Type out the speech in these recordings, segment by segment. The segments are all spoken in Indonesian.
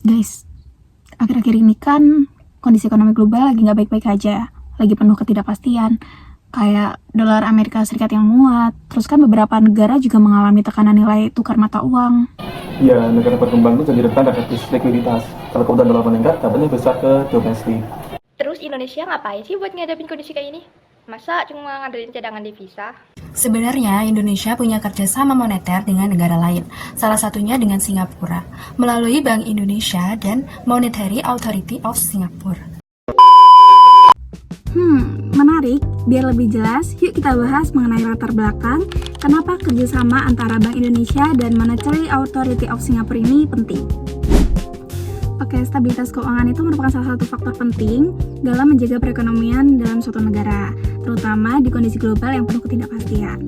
Guys, akhir-akhir ini kan kondisi ekonomi global lagi nggak baik-baik aja, lagi penuh ketidakpastian. Kayak dolar Amerika Serikat yang menguat, terus kan beberapa negara juga mengalami tekanan nilai tukar mata uang. Ya, negara berkembang itu jadi rentan terhadap krisis likuiditas. Kalau kemudian dolar meningkat, dampaknya besar ke domestik. Terus Indonesia ngapain sih buat ngadepin kondisi kayak ini? Masa cuma ngandelin cadangan devisa? Sebenarnya Indonesia punya kerjasama moneter dengan negara lain, salah satunya dengan Singapura, melalui Bank Indonesia dan Monetary Authority of Singapore. Menarik. Biar lebih jelas, yuk kita bahas mengenai latar belakang kenapa kerjasama antara Bank Indonesia dan Monetary Authority of Singapore ini penting. Oke, stabilitas keuangan itu merupakan salah satu faktor penting dalam menjaga perekonomian dalam suatu negara, terutama di kondisi global yang penuh ketidakpastian.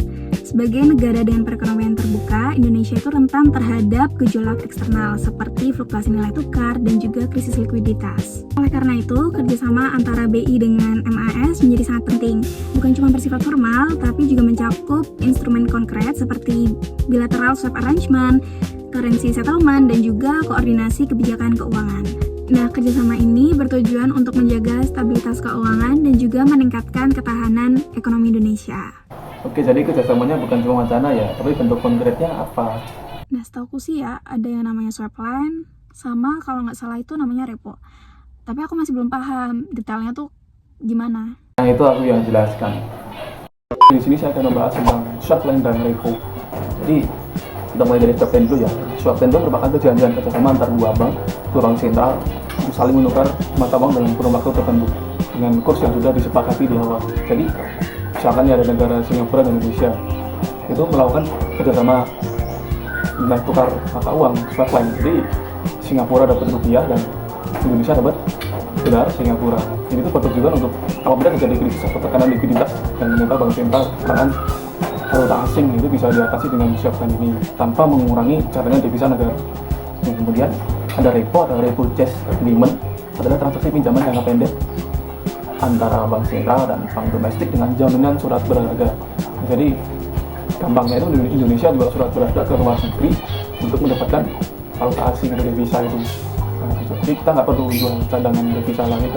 Sebagai negara dengan perekonomian terbuka, Indonesia itu rentan terhadap gejolak eksternal seperti fluktuasi nilai tukar dan juga krisis likuiditas. Oleh karena itu, kerjasama antara BI dengan MAS menjadi sangat penting. Bukan cuma bersifat formal, tapi juga mencakup instrumen konkret seperti bilateral swap arrangement, currency settlement, dan juga koordinasi kebijakan keuangan. Nah, kerjasama ini bertujuan untuk menjaga stabilitas keuangan dan juga meningkatkan ketahanan ekonomi Indonesia. Oke, jadi kerjasamanya bukan cuma wacana ya, tapi bentuk konkretnya apa? Nah, setauku sih ya, ada yang namanya swap line, sama kalau nggak salah itu namanya repo. Tapi aku masih belum paham detailnya tuh gimana. Nah, itu aku yang jelaskan. Di sini saya akan membahas tentang swap line dan repo. Jadi, kita mulai dari swap line dulu ya. Swap line itu merupakan perjanjian kerjasama antar dua bank sentral, saling menukar mata uang dalam kurun waktu tertentu dengan kurs yang sudah disepakati di awal. Jadi, misalkan ya ada negara Singapura dan Indonesia itu melakukan kerjasama nilai tukar mata uang swap line. Jadi Singapura dapat rupiah dan Indonesia dapat dolar Singapura. Jadi itu bertujuan untuk apabila terjadi krisis atau tekanan likuiditas dan meminta bank sentral perangan valuta asing itu bisa diatasi dengan swap line ini tanpa mengurangi cadangan devisa negara. Dan kemudian ada repo atau repurchase agreement, adalah transaksi pinjaman jangka pendek antara bank sentral dan bank domestik dengan jaminan surat berharga. Jadi gampangnya itu Indonesia jual surat berharga ke luar negeri untuk mendapatkan valuta asing atau devisa itu. Nah, jadi kita nggak perlu jual cadangan devisa lagi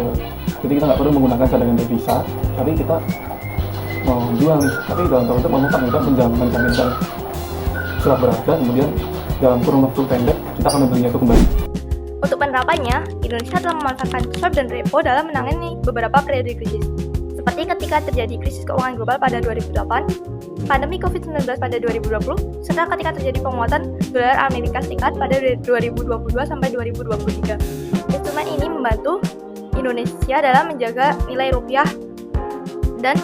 jadi kita nggak perlu menggunakan cadangan devisa, tapi kita mau jual nih, tapi dalam bentuk mengutang, kita menjaminkan surat berharga, kemudian dalam kurun waktu pendek kita akan membelinya itu kembali. Untuk penerapannya, Indonesia telah memanfaatkan swap dan repo dalam menangani beberapa periode krisis. Seperti ketika terjadi krisis keuangan global pada 2008, pandemi COVID-19 pada 2020, serta ketika terjadi penguatan dolar Amerika Serikat pada 2022 sampai 2023. Instrumen ini membantu Indonesia dalam menjaga nilai rupiah dan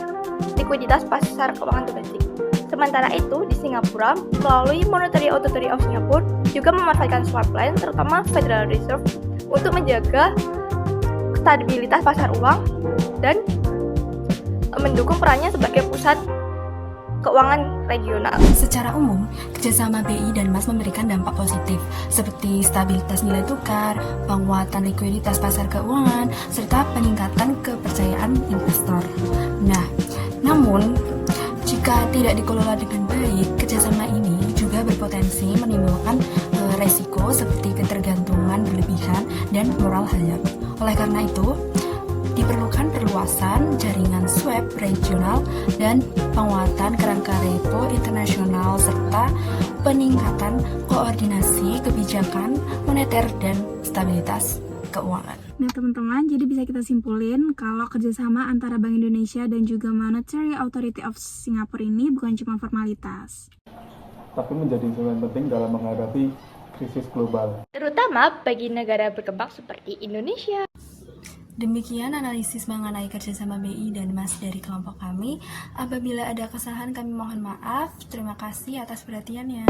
likuiditas pasar keuangan domestik. Sementara itu, di Singapura, melalui Monetary Authority of Singapore juga memanfaatkan swap line, terutama Federal Reserve, untuk menjaga stabilitas pasar uang dan mendukung perannya sebagai pusat keuangan regional. Secara umum, kerjasama BI dan MAS memberikan dampak positif, seperti stabilitas nilai tukar, penguatan likuiditas pasar keuangan, serta peningkatan kepercayaan investor. Nah, namun jika tidak dikelola dengan baik, kerjasama ini juga berpotensi menimbulkan resiko seperti ketergantungan berlebihan dan moral hazard. Oleh karena itu, diperlukan perluasan jaringan swap regional dan penguatan kerangka repo internasional serta peningkatan koordinasi kebijakan moneter dan stabilitas keuangan. Nah teman-teman, jadi bisa kita simpulin kalau kerjasama antara Bank Indonesia dan juga Monetary Authority of Singapore ini bukan cuma formalitas, Tapi menjadi instrumen penting dalam menghadapi krisis global. Terutama bagi negara berkembang seperti Indonesia. Demikian analisis mengenai kerjasama BI dan MAS dari kelompok kami. Apabila ada kesalahan kami mohon maaf. Terima kasih atas perhatiannya.